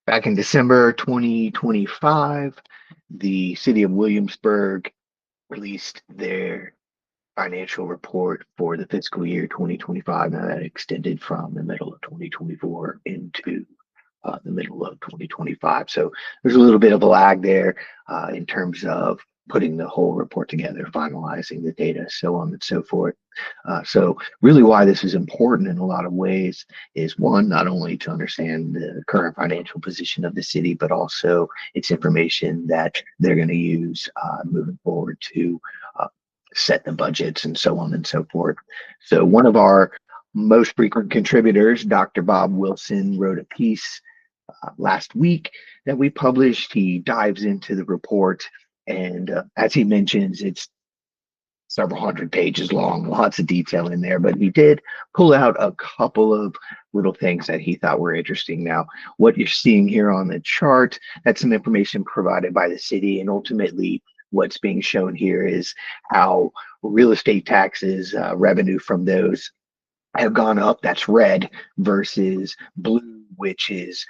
Back in December 2025, the city of Williamsburg released their financial report for the fiscal year 2025. Now that extended from the middle of 2024 into the middle of 2025. So there's a little bit of a lag there in terms of putting the whole report together, finalizing the data, so on and so forth. So really why this is important in a lot of ways is one, not only to understand the current financial position of the city, but also it's information that they're going to use moving forward to set the budgets and so on and so forth. So one of our most frequent contributors, Dr. Bob Wilson, wrote a piece last week that we published. He dives into the report, and as he mentions, it's several hundred pages long, lots of detail in there, but he did pull out a couple of little things that he thought were interesting. Now, what you're seeing here on the chart, that's some information provided by the city, and ultimately what's being shown here is how real estate taxes, revenue from those have gone up. That's red, versus blue, which is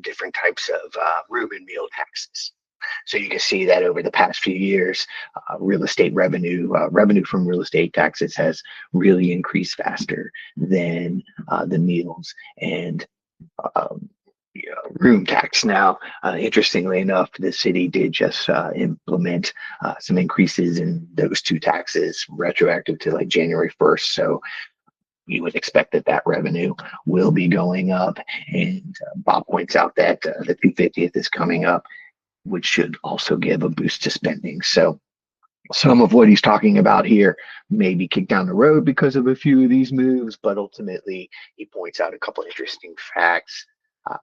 different types of room and meal taxes. So you can see that over the past few years, real estate revenue from real estate taxes has really increased faster than the meals and room tax. Now, interestingly enough, the city did just implement some increases in those two taxes retroactive to like January 1st. So you would expect that that revenue will be going up. And Bob points out that the 250th is coming up, which should also give a boost to spending. So some of what he's talking about here may be kicked down the road because of a few of these moves, but ultimately he points out a couple interesting facts.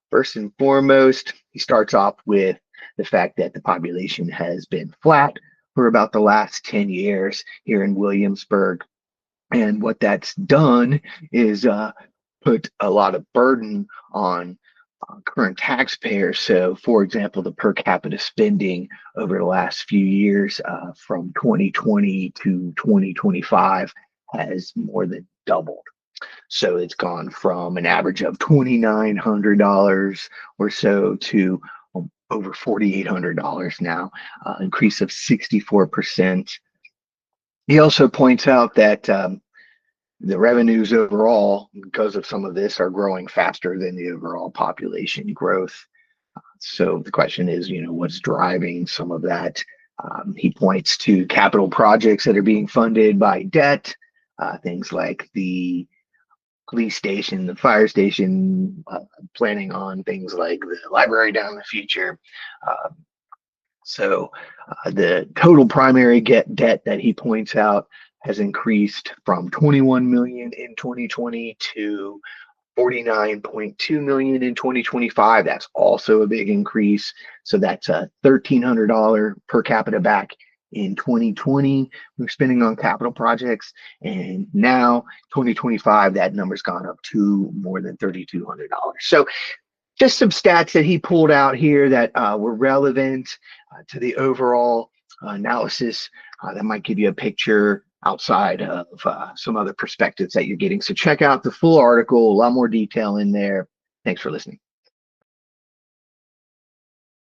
First and foremost, he starts off with the fact that the population has been flat for about the last 10 years here in Williamsburg. And what that's done is put a lot of burden on current taxpayers. So, for example, the per capita spending over the last few years from 2020 to 2025 has more than doubled. So it's gone from an average of $2,900 or so to over $4,800 now, increase of 64%. He also points out that the revenues overall, because of some of this, are growing faster than the overall population growth. So the question is, what's driving some of that? He points to capital projects that are being funded by debt, things like the police station, the fire station, planning on things like the library down the future. So the total primary debt that he points out has increased from 21 million in 2020 to 49.2 million in 2025. That's also a big increase. So that's a $1,300 per capita back in 2020 we're spending on capital projects, and now 2025 that number's gone up to more than $3,200. So just some stats that he pulled out here that were relevant to the overall analysis that might give you a picture outside of some other perspectives that you're getting. So check out the full article, a lot more detail in there. Thanks for listening.